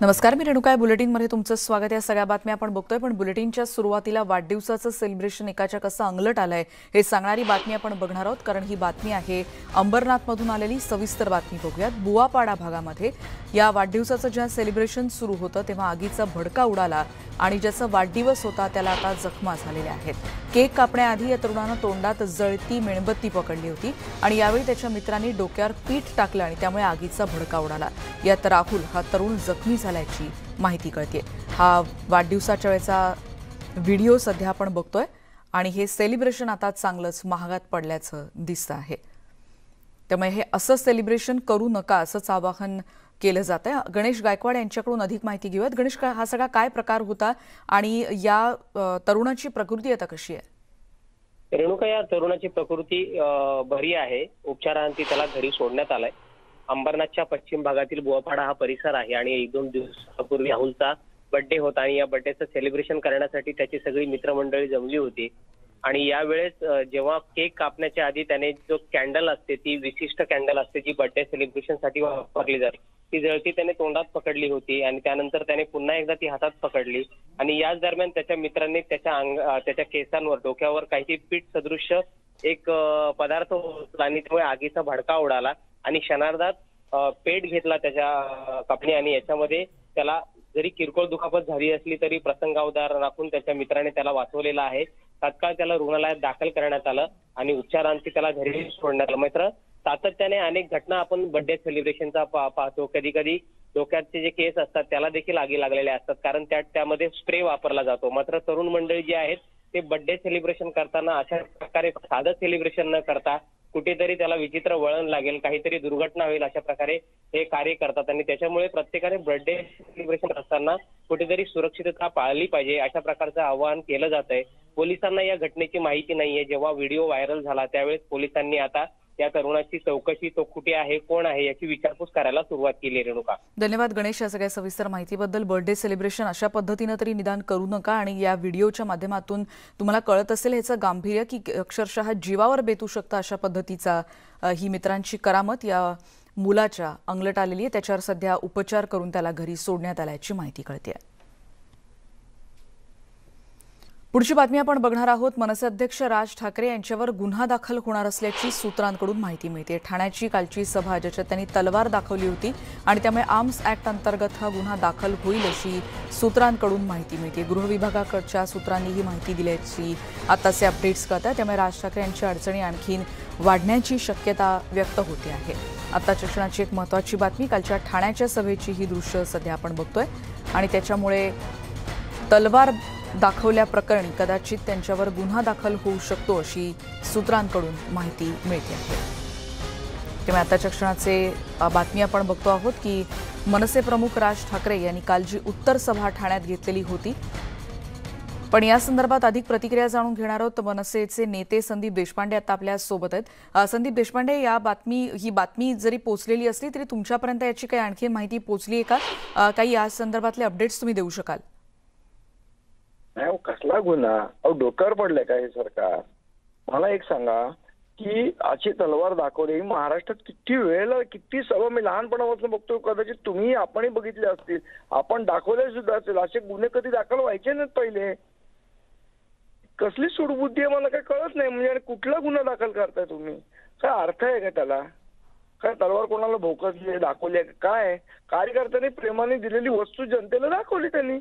नमस्कार, मी रेणुका. बुलेटिनमध्ये तुमचं स्वागत आहे. सगळ्या बातम्या आपण बघतोय, पण बुलेटिनच्या सुरुवातीला वाढदिवसाचं सेलिब्रेशन एकाच्या कसं अंगलट आलंय हे सांगणारी बातमी आपण बघणार आहोत. कारण ही बातमी आहे अंबरनाथमधून आलेली. सविस्तर बातमी बघूयात. बुवापाडा भागामध्ये या वाढदिवसाचं जेव्हा सेलिब्रेशन सुरू होतं तेव्हा आगीचा भडका उडाला आणि ज्याचा वाढदिवस होता त्याला आता जखमा झालेल्या आहेत. केक कापण्याआधी या तरुणानं तोंडात जळती मेणबत्ती पकडली होती आणि यावेळी त्याच्या मित्रांनी डोक्यावर पीठ टाकलं आणि त्यामुळे आगीचा भडका उडाला. यात राहुल हा तरुण जखमी झाल्याची माहिती कळते. हा वाढदिवसाच्या वेळेचा व्हिडिओ सध्या आपण बघतोय आणि हे सेलिब्रेशन आता चांगलंच महागात पडल्याचं दिसतं आहे. त्यामुळे हे असं सेलिब्रेशन करू नका असंच आवाहन केलं जात आहे. गणेश गायकवाड यांच्याकडून अधिक माहिती घेऊयात. गणेश, हा सगळा काय प्रकार होता आणि या तरुणाची प्रकृती आता कशी आहे? रेणुका, या तरुणाची प्रकृती बरी आहे. उपचारांती त्याला घरी सोडण्यात आलाय. अंबरनाथच्या पश्चिम भागातील बुवापाडा हा परिसर आहे आणि 1-2 दिवसापूर्वी राहुलचा बर्थडे होता आणि या बर्थडेचं सेलिब्रेशन करण्यासाठी त्याची सगळी मित्रमंडळी जमली होती. आणि यावेळेस जेव्हा केक कापण्याच्या आधी त्याने जो कॅन्डल असते, ती विशिष्ट कॅन्डल असते जी बर्थडे सेलिब्रेशनसाठी वापरली जाते, ती जळती त्याने तोंडात पकडली होती आणि त्यानंतर त्याने पुन्हा एकदा ती हातात पकडली आणि याच दरम्यान त्याच्या मित्रांनी त्याच्या केसांवर, डोक्यावर काही पीठ सदृश्य एक पदार्थ होता आणि त्यामुळे आगीचा भडका उडाला आणि क्षणार्धात पेट घेतला त्याच्या कापणी आणि याच्यामध्ये त्याला जरी किरकोळ दुखापत झाली असली तरी प्रसंगावधान राखून त्याच्या मित्राने त्याला वाचवलेला आहे. तात्काळ त्याला रुग्णालयात दाखल करण्यात आलं आणि उपचारांती त्याला घरी सोडण्यात आलं. मात्र सातत्याने अनेक घटना आपण बर्थडे सेलिब्रेशनचा पाहतो. कधी कधी डोक्याचे जे केस असतात त्याला देखील आगी लागलेले असतात, कारण त्यामध्ये स्प्रे वापरला जातो. मात्र तरुण मंडळी जे आहेत ते बर्थडे सेलिब्रेशन करताना अशा प्रकारे साधं सेलिब्रेशन न करता कुठेतरी त्याला विचित्र वळण लागेल, काहीतरी दुर्घटना होईल अशा प्रकारे हे कार्य करतात आणि त्याच्यामुळे प्रत्येकाने बर्थडे सेलिब्रेशन करताना कुठेतरी सुरक्षितता पाळली पाहिजे अशा प्रकारचं आवाहन केलं जात आहे. पोलिसांना या घटनेची माहिती नाहीये. जेव्हा व्हिडिओ व्हायरल झाला त्यावेळेस पोलिसांनी आता या तरुणाची चौकशी, तो कुठे आहे, कोण आहे याची विचारपूस करायला सुरुवात केली. रेणुका, धन्यवाद गणेश या सगळ्या सविस्तर माहितीबद्दल. बर्थडे सेलिब्रेशन अशा पद्धतीनं तरी निदान करू नका आणि या व्हिडिओच्या माध्यमातून तुम्हाला कळत असेल ह्याचं गांभीर्य की अक्षरशः जीवावर बेतू शकतं अशा पद्धतीचा ही मित्रांची करामत या मुलाच्या अंगलट आलेली आहे. त्याच्यावर सध्या उपचार करून त्याला घरी सोडण्यात आल्याची माहिती कळते. पुढची बातमी आपण बघणार आहोत. मनसे अध्यक्ष राज ठाकरे यांच्यावर गुन्हा दाखल होणार असल्याची सूत्रांकडून माहिती मिळते. ठाण्याची कालची सभा ज्याच्यात त्यांनी तलवार दाखवली होती आणि त्यामुळे आर्म्स ऍक्ट अंतर्गत हा गुन्हा दाखल होईल अशी सूत्रांकडून माहिती मिळते. गृह विभागाकडच्या सूत्रांनी ही माहिती दिल्याची आताचे अपडेट्स कळत आहे. त्यामुळे राज ठाकरे यांची अडचणी आणखीन वाढण्याची शक्यता व्यक्त होते आहे. आताच्या क्षणाची एक महत्त्वाची बातमी, कालच्या ठाण्याच्या सभेची ही दृश्य सध्या आपण बघतोय आणि त्याच्यामुळे तलवार दाखवल्याप्रकरणी कदाचित त्यांच्यावर गुन्हा दाखल होऊ शकतो अशी सूत्रांकडून माहिती मिळते आहे. त्यामुळे आताच्या क्षणाचे बातमी आपण बघतो आहोत की मनसे प्रमुख राज ठाकरे यांनी काल जी उत्तर सभा ठाण्यात घेतलेली होती, पण या संदर्भात अधिक प्रतिक्रिया जाणून घेणार आहोत. मनसेचे नेते संदीप देशपांडे आता आपल्या सोबत आहेत. संदीप देशपांडे, ही बातमी जरी पोहोचलेली असली तरी तुमच्यापर्यंत याची काही आणखी माहिती पोहोचली आहे का? काही या संदर्भातले अपडेट्स तुम्ही देऊ शकाल? नाही, कसला गुन्हा? डोक्यावर पडलंय का हे सरकार? मला एक सांगा की अशी तलवार दाखवली महाराष्ट्रात किती वेळेला, किती सभा मी लहानपणापासून बघतो, कदाचित तुम्ही आपणही बघितले असतील, आपण दाखवले सुद्धा असेल. असे गुन्हे कधी दाखल व्हायचे नाहीत पहिले. कसली सूडबुद्धी आहे मला काही कळत नाही. म्हणजे कुठला गुन्हा दाखल करताय तुम्ही? काय अर्थ आहे का त्याला? काय तलवार कोणाला भोकसली दाखवली आहे काय? कार्यकर्त्यांनी प्रेमाने दिलेली वस्तू जनतेला दाखवली त्यांनी.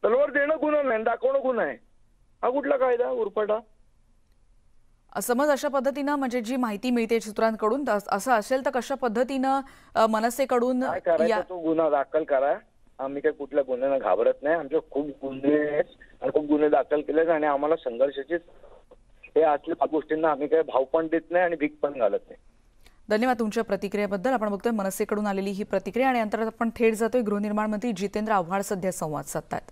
तलवार देणं गुन्हा नाही, दाखवणं गुन्हा आहे. हा कुठला कायदा उरफाटा? समज अशा पद्धतीनं म्हणजे जी माहिती मिळते सूत्रांकडून असं असेल तर कशा पद्धतीनं मनसेकडून तो गुन्हा दाखल करा. आम्ही काही कुठल्या गुन्ह्यांना घाबरत नाही. आमचे खूप गुन्हे आहेत आणि खूप गुन्हे दाखल केले आणि आम्हाला संघर्षाची हे असल्या गोष्टींना आम्ही काही भाव पण देत नाही आणि भीक पण घालत नाही. धन्यवाद तुमच्या प्रतिक्रियेबद्दल. आपण बघतोय मनसेकडून आलेली ही प्रतिक्रिया आणि नंतर आपण थेट जातोय गृहनिर्माण मंत्री जितेंद्र आव्हाड सध्या संवाद साधतात.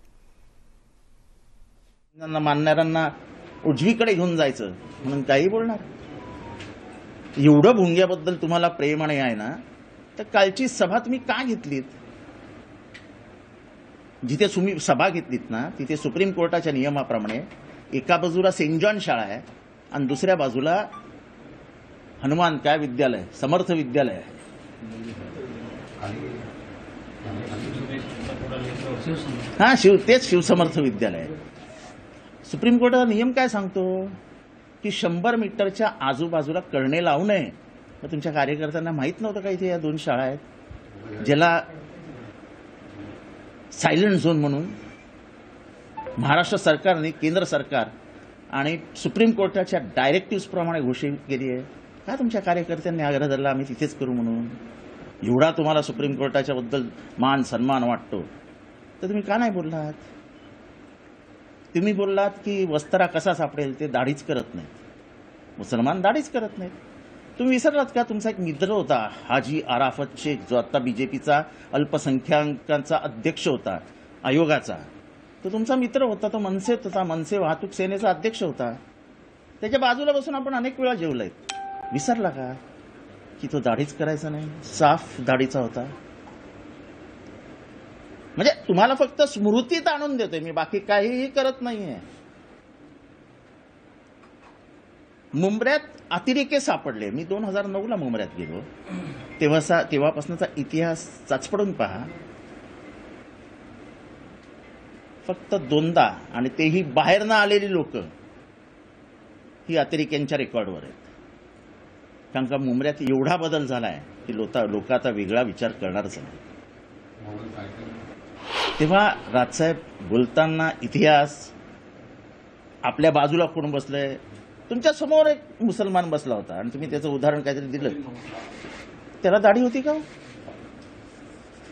मानणाऱ्यांना उजवीकडे घेऊन जायचं म्हणून काही बोलणार? एवढं भुंग्याबद्दल तुम्हाला प्रेम आणि आहे ना, तर कालची सभा तुम्ही का घेतलीत? जिथे तुम्ही सभा घेतलीत ना तिथे सुप्रीम कोर्टाच्या नियमाप्रमाणे एका बाजूला सेंट जॉन शाळा आहे आणि दुसऱ्या बाजूला हनुमान काय विद्यालय, समर्थ विद्यालय आहे. हा तेच शिवसमर्थ विद्यालय. सुप्रीम कोर्टाचा नियम काय सांगतो की 100 मीटरच्या आजूबाजूला कळणे लावू नये. मग तुमच्या कार्यकर्त्यांना माहित नव्हतं का इथे या 2 शाळा आहेत ज्याला सायलेंट झोन म्हणून महाराष्ट्र सरकारने, केंद्र सरकार आणि सुप्रीम कोर्टाच्या डायरेक्टिव्ह प्रमाणे घोषित केली आहे. का तुमच्या कार्यकर्त्यांनी आग्रह धरला आम्ही तिथेच करू म्हणून? एवढा तुम्हाला सुप्रीम कोर्टाच्या बद्दल मान सन्मान वाटतो तर तुम्ही का नाही बोललात? तुम्ही बोललात की वस्त्रा कसा सापडेल ते दाढीच करत नाहीत, मुसलमान दाढीच करत नाहीत. तुम्ही विसरलात का तुमचा एक मित्र होता हाजी आराफत शेख, जो आता बीजेपीचा अल्पसंख्याकांचा अध्यक्ष होता आयोगाचा. तो तुमचा मित्र होता, तो मनसेत होता, मनसे वाहतूक सेनेचा अध्यक्ष होता. त्याच्या बाजूला बसून आपण अनेक वेळा जेवलोय. विसरला का की तो दाढीच करायचा नाही, साफ दाढीचा होता? म्हणजे तुम्हाला फक्त स्मृतीत आणून देतोय मी, बाकी काहीही करत नाहीये. मुंबऱ्यात अतिरेके सापडले. मी 2009ला मुंबऱ्यात गेलो. तेव्हापासूनचा इतिहास चाचपडून पहा. फक्त 2दा, आणि तेही बाहेर न आलेली लोक ही अतिरेक्यांच्या रेकॉर्डवर आहेत. कारण का मुंबऱ्यात एवढा बदल झालाय की लोक आता वेगळा विचार करणारच नाही. तेव्हा राजसाहेब बोलताना इतिहास, आपल्या बाजूला कोण बसलंय, तुमच्या समोर एक मुसलमान बसला होता आणि तुम्ही त्याचं उदाहरण काहीतरी दिलं, त्याला दाढी होती का?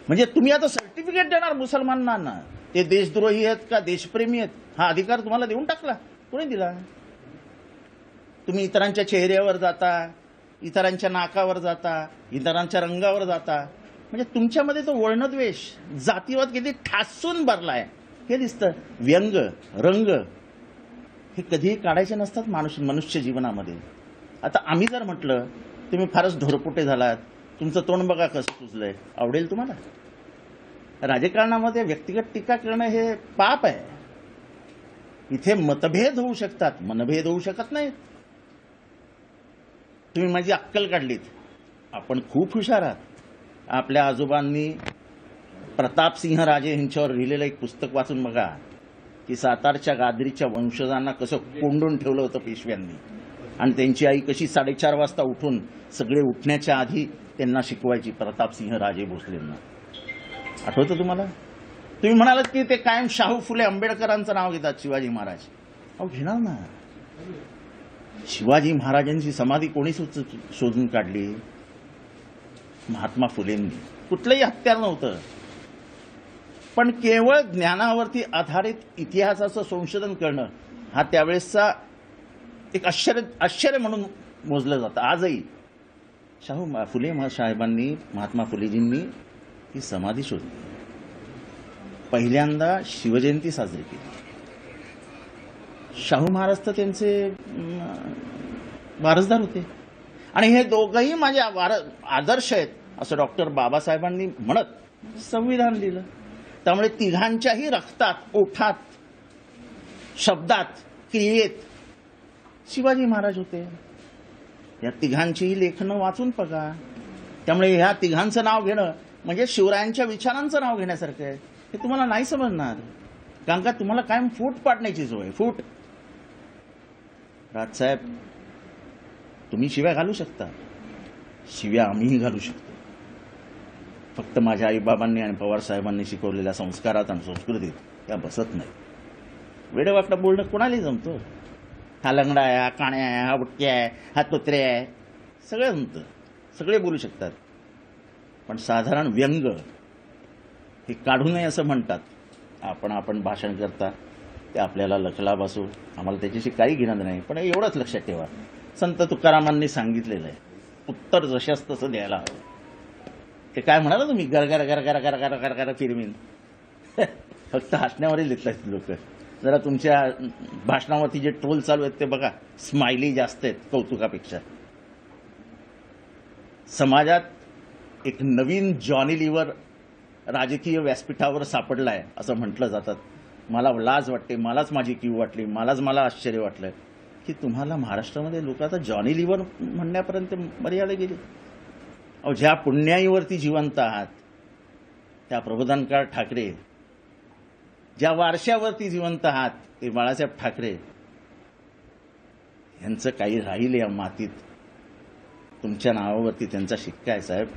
म्हणजे तुम्ही आता सर्टिफिकेट देणार मुसलमानांना ते देशद्रोही आहेत का देशप्रेमी आहेत, हा अधिकार तुम्हाला देऊन टाकला? कोणी दिला? तुम्ही इतरांच्या चेहऱ्यावर जाता, इतरांच्या नाकावर जाता, इतरांच्या रंगावर जाता. म्हणजे तुमच्यामध्ये तो वर्णद्वेष, जातीवाद किती ठासून भरलाय हे दिसतं. व्यंग, रंग हे कधीही काढायचे नसतात मनुष्य जीवनामध्ये. आता आम्ही जर म्हटलं तुम्ही फारच ढोरपुटे झालात, तुमचं तोंड बघा कसं सुचलंय, आवडेल तुम्हाला? राजकारणामध्ये व्यक्तिगत टीका करणं हे पाप आहे. इथे मतभेद होऊ शकतात, मनभेद होऊ शकत नाहीत. तुम्ही माझी अक्कल काढलीत. आपण खूप हुशार आहात. आपल्या आजोबांनी प्रतापसिंह राजे यांच्यावर लिहिलेलं एक पुस्तक वाचून बघा की सातारच्या गादरीच्या वंशजांना कसं कोंडून ठेवलं होतं पेशव्यांनी, आणि त्यांची आई कशी 4:30 वाजता उठून सगळे उठण्याच्या आधी त्यांना शिकवायची, प्रतापसिंह राजे भोसलेंना. आठवतं तुम्हाला? तुम्ही म्हणालात की ते कायम शाहू फुले आंबेडकरांचं नाव घेतात, शिवाजी महाराज. अहो घेणार ना. शिवाजी महाराजांची समाधी कोणी शोधून काढली? महात्मा फुलेंनी. कुठलंही हत्यार नव्हतं, पण केवळ ज्ञानावरती आधारित इतिहासाचं संशोधन करणं हा त्यावेळेसचा एक आश्चर्य म्हणून मोजलं जातं. आजही फुले साहेबांनी, महात्मा फुलेजींनी ही समाधी शोधली. पहिल्यांदा शिवजयंती साजरी केली. शाहू महाराज तर त्यांचे वारसदार होते, आणि हे दोघंही माझे आदर्श आहेत असं डॉक्टर बाबासाहेबांनी म्हणत संविधान लिहिलं. त्यामुळे तिघांच्याही रक्तात, ओठात, शब्दात, क्रियेत शिवाजी महाराज होते. या तिघांचीही लेखनं वाचून बघा. त्यामुळे ह्या तिघांचं नाव घेणं म्हणजे शिवरायांच्या विचारांचं नाव घेण्यासारखं आहे. हे तुम्हाला नाही समजणार, कारण का तुम्हाला कायम फूट पाडण्याची सवय. फूट. राजसाहेब, तुम्ही शिव्या घालू शकता, शिव्या आम्हीही घालू शकतो. फक्त माझ्या आईबाबांनी आणि पवार साहेबांनी शिकवलेल्या संस्कारात आणि संस्कृतीत त्या बसत नाही. वेडवाकडं बोलणं कोणालाही जमतो. हा लंगडा आहे, हा काण्या आहे, हा बुटक्या आहे, हा तोत्रे आहे, सगळं जमतं, सगळे बोलू शकतात. पण साधारण व्यंग हे काढू नये असं म्हणतात. आपण भाषण करता ते आपल्याला लखलाभ असो, आम्हाला त्याच्याशी काही घेणं नाही. पण एवढंच लक्षात ठेवा, संत तुकारामांनी सांगितलेलं आहे, उत्तर जशास तसं द्यायला हवं. ते काय म्हणाला तुम्ही, गरगर गरगर गरगर गरगर फिरवीन. फक्त हसण्यावरही लिहितात लोक. जरा तुमच्या भाषणावरती जे ट्रोल चालू आहेत ते बघा, स्माइली जास्त आहेत कौतुकापेक्षा. समाजात एक नवीन जॉनी लिव्हर राजकीय व्यासपीठावर सापडलाय असं म्हटलं जातात. मला लाज वाटते, मलाच माझी कीव वाटली, मला आश्चर्य वाटलं की तुम्हाला महाराष्ट्रामध्ये लोक आता जॉनी लिव्हर म्हणण्यापर्यंत मर्यादा गेली. अहो, ज्या पुण्याईवरती जिवंत आहात त्या प्रबोधनकार ठाकरे ज्या वारशावरती जिवंत आहात ते बाळासाहेब ठाकरे यांचं काही राहील या मातीत. तुमच्या नावावरती त्यांचा शिक्का आहे साहेब,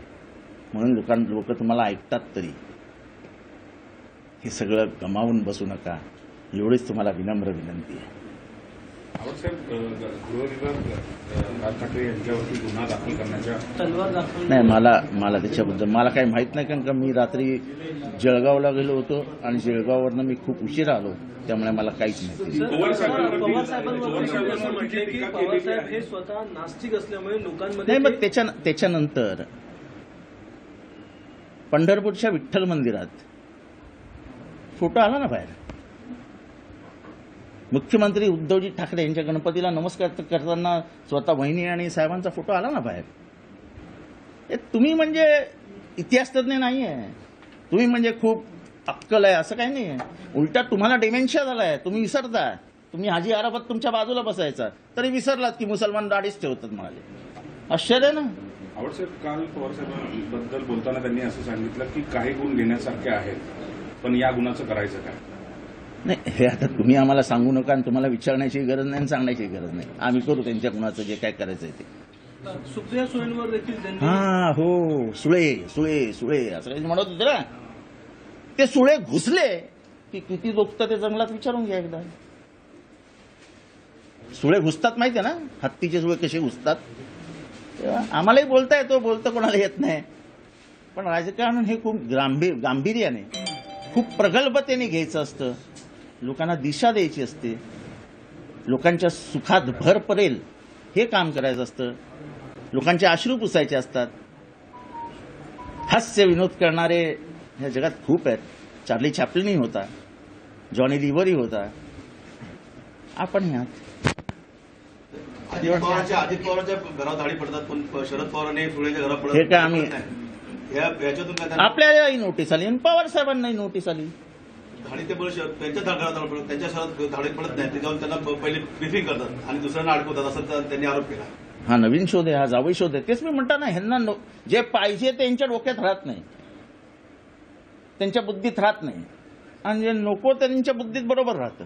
म्हणून लोक तुम्हाला ऐकतात तरी. हे सगळं गमावून बसू नका, एवढीच तुम्हाला विनम्र विनंती आहे. गृहविभाग राज ठाकरे यांच्यावरती गुन्हा दाखल करण्याच्या नाही, मला त्याच्याबद्दल मला काही माहित नाही, कारण का मी रात्री जळगावला गेलो होतो आणि जळगाववरनं मी खूप उशिरा आलो, त्यामुळे मला काहीच माहिती नाही. पवार साहेबांवर म्हटले की पवारसाहेब हे स्वतः नास्तिक असल्यामुळे लोकांमध्ये नाही, मग त्याच्यानंतर पंढरपूरच्या विठ्ठल मंदिरात फोटो आला ना बाहेर. मुख्यमंत्री उद्धवजी ठाकरे यांच्या गणपतीला नमस्कार करताना स्वतः वहिनी आणि साहेबांचा फोटो आला ना बाहेर. हे तुम्ही म्हणजे इतिहासतज्ञ नाही आहे, तुम्ही म्हणजे खूप अक्कल आहे असं काही नाही आहे. उलटा तुम्हाला डिमेन्शिया झालाय, तुम्ही विसरता. तुम्ही हाजी अराफत तुमच्या बाजूला बसायचा तरी विसरलात की मुसलमान दाढीच ठेवतात म्हणाले. आश्चर्य ना. आवडसाहेब, काल पवारसाहेबांबद्दल बोलताना त्यांनी असं सांगितलं की काही गुण घेण्यासारखे आहेत, पण या गुणाचं करायचं काय? नाही, हे आता तुम्ही आम्हाला सांगू नका आणि तुम्हाला विचारण्याची गरज नाही आणि सांगण्याची गरज नाही. आम्ही करू त्यांच्या गुणाचं जे काय करायचं ते. सुप्रिया सुळेंवर देखील त्यांनी हा हो, सुळे सुळे सुळे असं काही म्हणत होते ना. ते सुळे घुसले की किती दुखतं ते जंगलात विचारून घ्या एकदा. सुळे घुसतात माहिती आहे ना, हत्तीचे सुळे कसे घुसतात. आम्हालाही बोलता येतो, बोलतं कोणाला येत नाही. पण राजकारण हे खूप गांभीर्याने, खूप प्रगल्भतेने घ्यायचं असतं. लोकांना दिशा द्यायची असते, लोकांच्या सुखात भर पडेल हे काम करायचं असतं. लोकांचे अश्रू पुसायचे असतात. हास्य विनोद करणारे ह्या जगात खूप आहेत. चार्ली चॅप्लिनही होता, जॉनी लिव्हरही होता, आपण ह्यात. अजित पवारांच्या घरात धाडी पडतात, पण शरद पवारांनी सुळेच्या घरात पडत हे काय आम्ही याच्यातून काय आपल्यालाही नोटीस आली आणि पवार साहेबांनाही नोटीस आली. धाडी ते त्यांच्या घरात पडत, त्यांच्या शहरात धाडी पडत नाही, त्याच्यावर त्यांना पहिले ब्रिफिंग करतात आणि दुसऱ्यांना अडकवतात असं त्यांनी आरोप केला. हा नवीन शोध आहे, हा जावई शोध आहे. तेच मी म्हणता ना, ह्यांना जे पाहिजे ते त्यांच्या डोक्यात राहत नाही, त्यांच्या बुद्धीत राहत नाही, आणि जे नको ते त्यांच्या बुद्धीत बरोबर राहतं.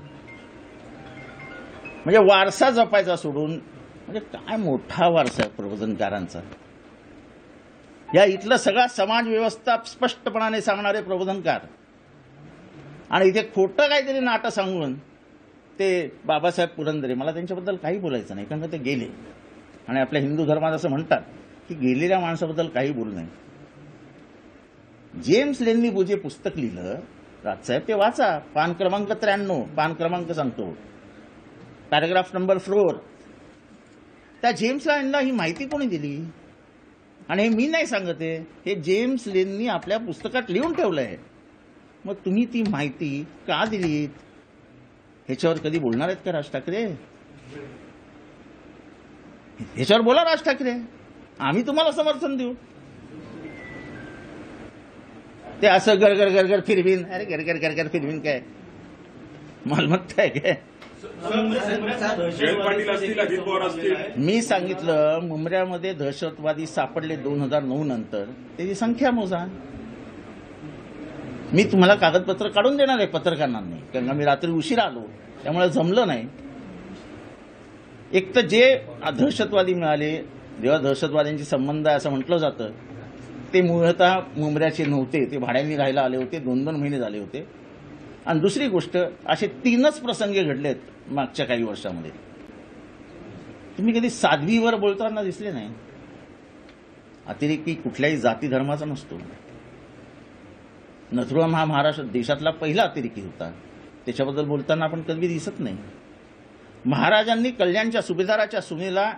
म्हणजे वारसा जपायचा सोडून, म्हणजे काय मोठा वारसा आहे प्रबोधनकारांचा. या इथलं सगळा समाज व्यवस्था स्पष्टपणाने सांगणारे प्रबोधनकार, आणि इथे खोटं काहीतरी नाटं सांगून ते बाबासाहेब पुरंदरे. मला त्यांच्याबद्दल काही बोलायचं नाही, कारण ते गेले. आणि आपल्या हिंदू धर्मात असं म्हणतात की गेलेल्या माणसाबद्दल काही बोलू नये. जेम्स लेननी जे पुस्तक लिहिलं राजसाहेब, ते वाचा. पान क्रमांक 93, पान क्रमांक सांगतो, पॅराग्राफ नंबर 4. त्या जेम्स लेनला ही माहिती कोणी दिली? आणि हे मी नाही सांगत आहे, हे जेम्स लेननी आपल्या पुस्तकात लिहून ठेवलंय. मग तुम्ही ती माहिती का दिलीत? ह्याच्यावर कधी बोलणार आहेत का राज ठाकरे? ह्याच्यावर बोला राज ठाकरे, आम्ही तुम्हाला समर्थन देऊ. ते असं गरगर गरगर फिरवीन, अरे गरगर गरगर फिरवीन काय मालमत्ता आहे काय? जयंत पाटील असतील, अजित पवार असतील. मी सांगितलं मुंबऱ्यामध्ये दहशतवादी सापडले 2009 नंतर, त्याची संख्या मोजा. मी तुम्हाला कागदपत्र काढून देणार आहे पत्रकारांनी, कारण मी रात्री उशिरा आलो त्यामुळे जमलं नाही. एक तर जे दहशतवादी मिळाले, जेव्हा दहशतवाद्यांशी संबंध आहे असं म्हटलं जातं, ते मूळतः मुंबऱ्याचे नव्हते, ते भाड्याने राहायला आले होते, 2-2 महिने झाले होते. आणि दुसरी गोष्ट, असे 3च प्रसंग घडलेत मागच्या काही वर्षामध्ये. तुम्ही कधी साध्वीवर बोलताना दिसले नाही. अतिरेकी कुठल्याही जाती धर्माचा नसतो. नथुराम हा महाराष्ट्र देशातला पहिला अतिरेकी होता, त्याच्याबद्दल बोलताना आपण कधी दिसत नाही. महाराजांनी कल्याणच्या सुभेदाराच्या सुनेला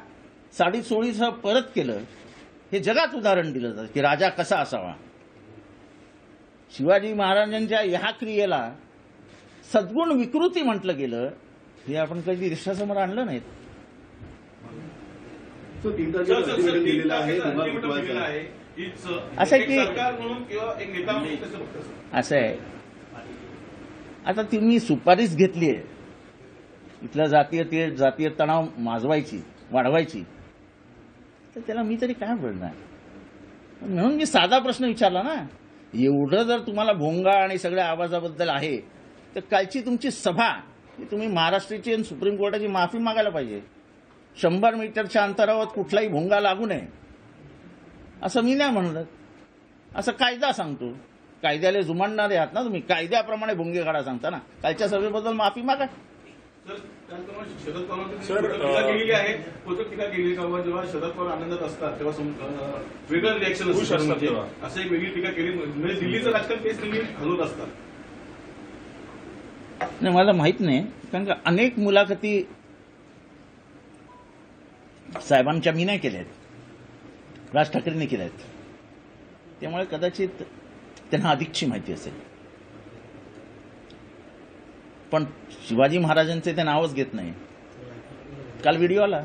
साडीचोळीसह परत केलं, हे जगात उदाहरण दिलं जातं की राजा कसा असावा. शिवाजी महाराजांच्या ह्या क्रियेला सद्गुण विकृती म्हटलं गेलं, हे आपण कधी देशासमोर आणलं नाहीत. असं की असं आहे, आता तुम्ही सुपारीच घेतली आहे इथला जातीय तणाव वाढवायची, तर त्याला मी तरी काय बोलणार? म्हणून मी साधा प्रश्न विचारला ना. एवढं जर तुम्हाला भोंगा आणि सगळ्या आवाजाबद्दल आहे, तर कालची तुमची सभा ही तुम्ही महाराष्ट्राची आणि सुप्रीम कोर्टाची माफी मागायला पाहिजे. 100 मीटरच्या अंतरावर कुठलाही भोंगा लागू नये असं मी नाही म्हणलं. असं कायदा सांगतो. कायद्याला जुमानणारे आहात ना तुम्ही. कायद्याप्रमाणे भोंगे काढा सांगता ना. कालच्या सभेबद्दल माफी मागा. सर त्याचप्रमाणे शरद पवारांनी टीका केलेली आहे. खोचक टीका केली का जेव्हा शरद पवार आनंदात असतात तेव्हा वेगळं रिएक्शन असतं, असं एक वेगळी टीका केली. म्हणजे दिल्लीचं राजकारण तेच नेहमी हलवत असतात. नाही मला माहित नाही, कारण का अनेक मुलाखती साहेबांच्या मी नाही केल्या आहेत, राज ठाकरेंनी केल्या आहेत. त्यामुळे कदाचित त्यांना अधिकची माहिती असेल. पण शिवाजी महाराजांचे ते नावच घेत नाही. काल व्हिडिओ आला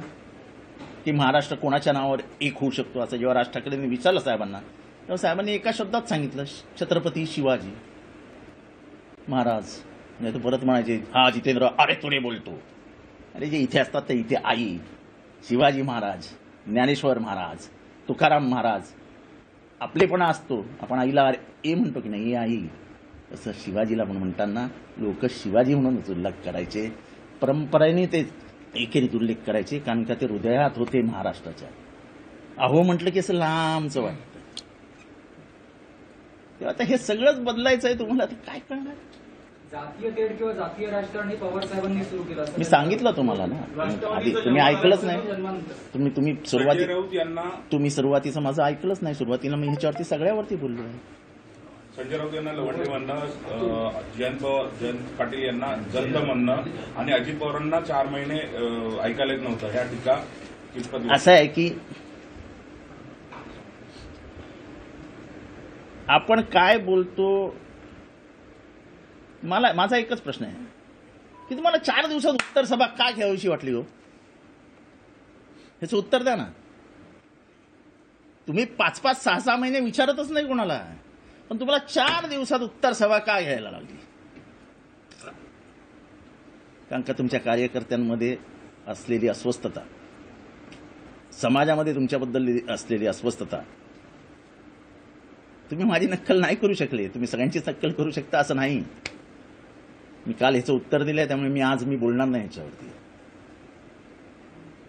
की महाराष्ट्र कोणाच्या नावावर एक होऊ शकतो असं जेव्हा राज ठाकरेंनी विचारलं साहेबांना, तेव्हा साहेबांनी एका शब्दात सांगितलं छत्रपती शिवाजी महाराज. नाही तर परत म्हणायचे हा जितेंद्र अरे तुरे बोलतो. अरे जे इथे असतात ते इथे आई शिवाजी महाराज, ज्ञानेश्वर महाराज, तुकाराम महाराज आपलेपणा असतो. आपण आईला ए म्हणतो की नाही आई, तसं शिवाजीला पण म्हणताना लोक शिवाजी म्हणूनच उल्लेख करायचे. परंपरेने ते एकेरीत उल्लेख करायचे, कारण का ते हृदयात होते महाराष्ट्राच्या. अहो म्हटलं की असं लांबचं वाटतं. तेव्हा आता हे सगळंच बदलायचं आहे तुम्हाला, ते काय करणार. जातीय तेढ किंवा जातीय राजकारण हे पवार साहेबांनी सुरू केलं. मी सांगितलं तुम्हाला ना आधी, तुम्ही ऐकलंच नाही. तुम्ही सुरुवातीचं माझं ऐकलंच नाही. सुरुवातीला मी ह्याच्यावरती सगळ्यावरती बोललो आहे. संजय राऊत यांना लवंडे म्हणणं, जयंत पाटील यांना जंत म्हणणं आणि अजित पवारांना 4 महिने ऐकायला येत नव्हतं, ह्या टीका असं आहे की आपण काय बोलतो. माझा एकच प्रश्न आहे की तुम्हाला 4 दिवसात उत्तर सभा का घ्यावीशी वाटली हो, ह्याचं उत्तर द्या ना. तुम्ही 5-5, 6-6 महिने विचारतच नाही कोणाला, पण तुम्हाला 4 दिवसात उत्तर सभा का घ्यायला लागली. कारण का तुमच्या कार्यकर्त्यांमध्ये असलेली अस्वस्थता, समाजामध्ये तुमच्याबद्दल असलेली अस्वस्थता. तुम्ही माझी नक्कल नाही करू शकले, तुम्ही सगळ्यांचीच नक्कल करू शकता असं नाही. मी काल ह्याचं उत्तर दिलंय, त्यामुळे आज मी बोलणार नाही ह्याच्यावरती.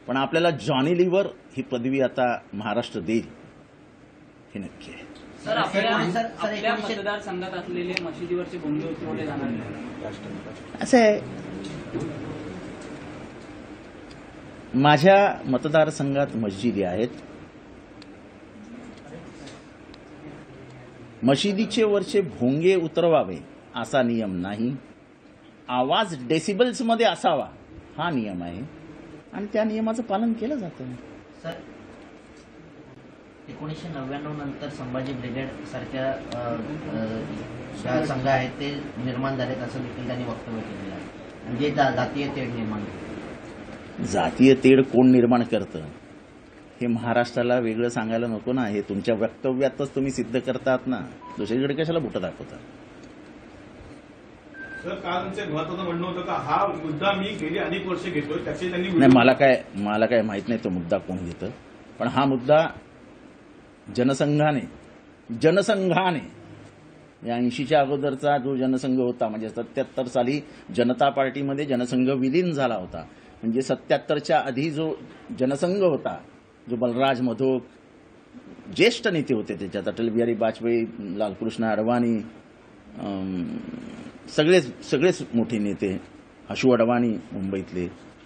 पण आपल्याला जॉनी लिव्हर ही पदवी आता महाराष्ट्र देईल हे नक्की आहे. सर आपल्या मतदारसंघात असलेले मशिदीवरचे भोंगे उतरवले जाणार नाही असं आहे. माझ्या मतदारसंघात मस्जिदी आहेत. मशिदीचे वरचे भोंगे उतरवावे असा नियम नाही. आवाज डेसिबल्समध्ये असावा हा नियम आहे आणि त्या नियमाचं पालन केलं जातं. सर 1999 नंतर संभाजी ब्रिगेड सारख्या संघ आहेत ते निर्माण झालेत असं देखील त्यांनी वक्तव्य केलेलं आहे. म्हणजे जातीय तेढ निर्माण. जातीय तेढ कोण निर्माण करतं हे महाराष्ट्राला वेगळं सांगायला नको ना. हे तुमच्या वक्तव्यातच तुम्ही सिद्ध करतात ना, दुसरीकडे कशाला बोटं दाखवतात. सर काल तुमचं महत्वाचं म्हणणं होतं का हा मुद्दा मी गेली अनेक वर्ष घेतोय, त्याचे त्यांनी नाही. मला काय माहित नाही तो मुद्दा कोण घेतं, पण हा मुद्दा जनसंघाने 80च्या अगोदरचा जो जनसंघ होता, म्हणजे 77 साली जनता पार्टीमध्ये जनसंघ विलीन झाला होता. म्हणजे 77च्या आधी जो जनसंघ होता, जो बलराज मधोक ज्येष्ठ नेते होते त्याच्यात, अटल बिहारी वाजपेयी, लालकृष्ण अडवाणी, सगळेच मोठे नेते, हशू अडवाणी मुंबईतले,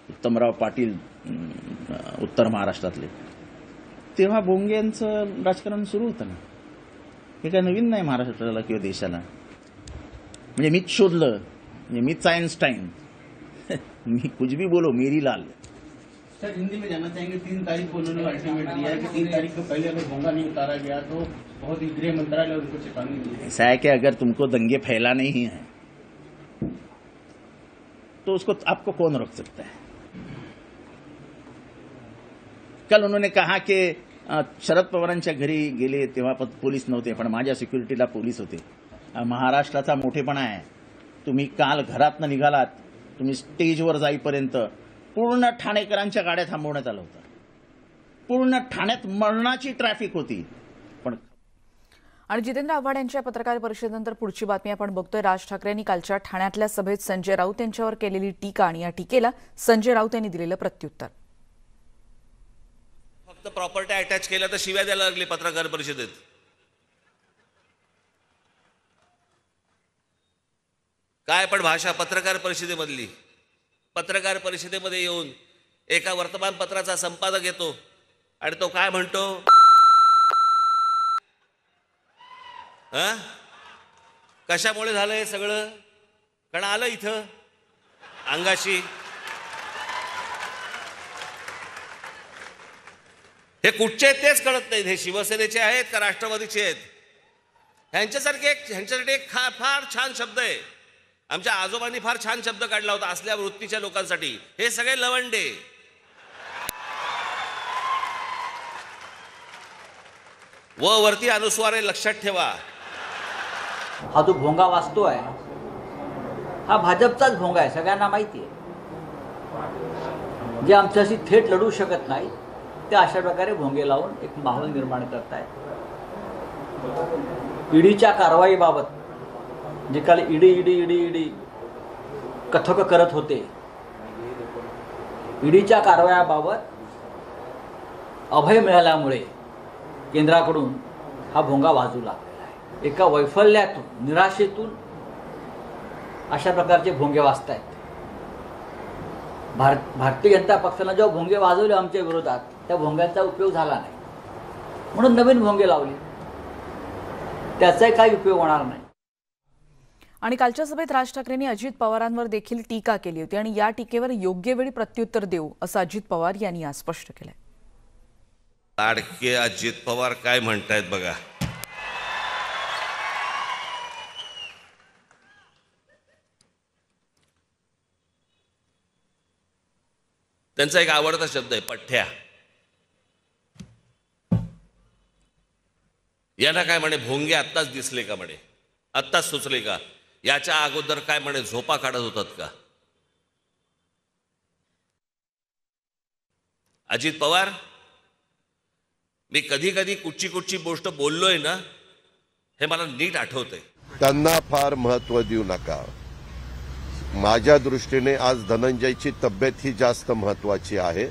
उत्तमराव पाटील उत्तर महाराष्ट्रातले, तेव्हा भोंग्यांचं राजकारण सुरू होतं ना. हे काय नवीन नाही महाराष्ट्राला किंवा देशाला. म्हणजे मीच शोधलं, म्हणजे मीच आइन्स्टाइन, मी कुछ भी बोलो मेरी लाल. सर हिंदी में जानना चाहेंगे 3 तारीख को उन्होंने अल्टीमेट दिया है कि 3 तारीख को पहले अगर भोंगा नहीं उतारा गया तो बहुत ही गृह मंत्रालय उनको चेतावनी दी है. ऐसा है कि अगर तुमको दंगे फैलाने ही हैं तो उसको आपको कौन रोक सकता है. कल उन्होंने कहा कि शरद पवारांच्या घरी गेले तेव्हा पोलीस नव्हते, पण माझ्या सिक्युरिटीला पोलीस होते. महाराष्ट्राचा मोठेपणा आहे. तुम्ही काल घरातनं निघालात, तुम्ही स्टेजवर जाईपर्यंत पूर्ण ठाणेकरांच्या गाड्या थांबवण्यात आलं होतं. पूर्ण ठाण्यात मरणाची ट्रॅफिक होती. पण आणि जितेंद्र आव्हाड यांच्या पत्रकार परिषदेनंतर पुढची बातमी आपण बघतोय। राज ठाकरे यांनी कालच्या ठाण्यातल्या सभेत संजय राऊत यांच्यावर केलेली टीका आणि या टीकेला संजय राऊत यांनी दिलेलं प्रत्युत्तर। फक्त प्रॉपर्टी अटॅच केल्या तर शिव्या द्यायला लागली पत्रकार परिषदेत। काय पण भाषा पत्रकार परिषदेमधली। पत्रकार परिषदेमध्ये येऊन एका वर्तमानपत्राचा संपादक येतो आणि तो काय म्हणतो, कशामुळे झालं हे सगळं, कारण आलं इथं अंगाशी। हे कुठचे आहेत तेच कळत नाहीत। हे शिवसेनेचे आहेत का राष्ट्रवादीचे आहेत? ह्यांच्यासाठी एक फार छान शब्द आहे, आमच्या आजोबांनी फार छान शब्द काढला होता असल्या वृत्तीच्या लोकांसाठी, हे सगळे लवंडे। वरती अनुस्वार आहे, लक्षात ठेवा। हा जो भोंगा वाजतोय हा भाजपचाच भोंगा आहे, सगळ्यांना माहिती आहे। जे आमच्याशी थेट लढू शकत नाही ते अशा प्रकारे भोंगे लावून एक माहोल निर्माण करतायत। ईडीच्या कारवाईबाबत जे काल ईडी कथक करत होते, ईडीच्या कारवायाबाबत अभय मिळाल्यामुळे केंद्राकडून हा भोंगा वाजू लागला। एका वैफल्यातून, निराशेतून अशा प्रकारचे भोंगे वाजतायत। भारतीय जनता पक्षाने जेव्हा भोंगे वाजवले आमच्या विरोधात, त्या भोंग्यांचा उपयोग झाला नाही, म्हणून नवीन भोंगे लावले, त्याचाही काही उपयोग होणार नाही। आणि कालच्या सभेत राज ठाकरेंनी अजित पवारांवर देखील टीका केली होती आणि या टीकेवर योग्य वेळी प्रत्युत्तर देऊ असं अजित पवार यांनी आज स्पष्ट केलंय। लाडके अजित पवार काय म्हणतायत बघा। त्यांचा एक आवडता शब्द आहे, पठ्ठ्या। यांना काय म्हणे, भोंगे आत्ताच दिसले का म्हणे, आत्ताच सुचले का, याच्या अगोदर काय म्हणे झोपा काढत होतात का? अजित पवार, मी कधी कधी कुठची गोष्ट बोललोय ना, हे मला नीट आठवतंय। त्यांना फार महत्त्व देऊ नका। माझ्या दृष्टीने आज धनंजयची तब्येत ही जास्त महत्त्वाची आहे।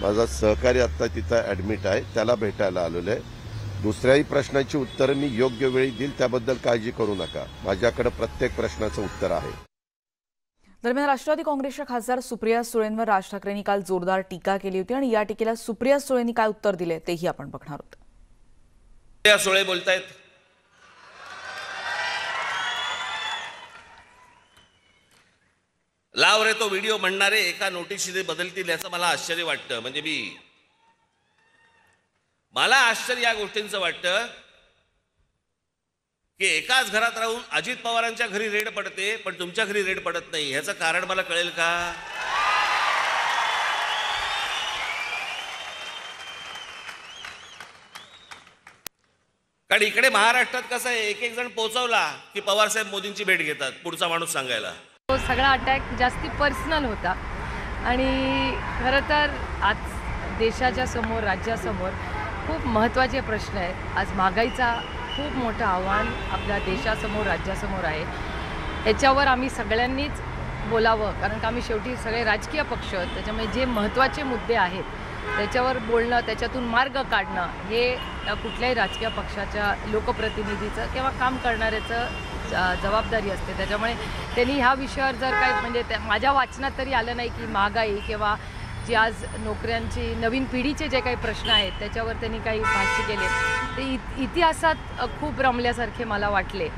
माझा सहकारी आता तिथं ॲडमिट आहे, त्याला भेटायला आलेलो आहे। दुसऱ्याही प्रश्नाची उत्तरं मी योग्य वेळी देईल, त्याबद्दल काळजी करू नका। माझ्याकडे प्रत्येक प्रश्नाचं उत्तर आहे। दरम्यान राष्ट्रवादी काँग्रेसच्या खासदार सुप्रिया सुळेंवर राज ठाकरेंनी काल जोरदार टीका केली होती आणि या टीकेला सुप्रिया सुळेंनी काय उत्तर दिले तेही आपण बघणार आहोत। सुप्रिया सुळे बोलतायत, लाव रे तो व्हिडिओ म्हणणारे एका नोटिशीने बदलतील याचं मला आश्चर्य वाटतं। म्हणजे मला आश्चर्य या गोष्टींचं वाटतं की एकाच घरात राहून अजित पवारांच्या घरी रेड पडते पण तुमच्या घरी रेड पडत नाही, ह्याचं कारण मला कळेल का? कारण इकडे महाराष्ट्रात कसं आहे, एक जण पोहोचवला की पवारसाहेब मोदींची भेट घेतात, पुढचा माणूस सांगायला। तो सगळा अटॅक जास्ती पर्सनल होता आणि खरं तर आज देशाच्या समोर, राज्यासमोर खूप महत्त्वाचे प्रश्न आहेत। आज महागाईचा खूप मोठं आव्हान आपल्या देशासमोर, राज्यासमोर आहे। याच्यावर आम्ही सगळ्यांनीच बोलावं, कारण का आम्ही शेवटी सगळे राजकीय पक्ष, त्याच्यामुळे जे महत्त्वाचे मुद्दे आहेत त्याच्यावर बोलणं, त्याच्यातून मार्ग काढणं हे कुठल्याही राजकीय पक्षाच्या लोकप्रतिनिधीचं किंवा काम करणाऱ्याचं जबाबदारी असते। त्याच्यामुळे त्यांनी ह्या विषयावर जर काही म्हणजे माझ्या वाचनात तरी आलं नाही की महागाई किंवा जी आज नोकऱ्यांची नवीन पिढीचे जे काही प्रश्न आहेत त्याच्यावर त्यांनी काही भाष्य केले, ते इतिहासात खूप रमल्यासारखे मला वाटले।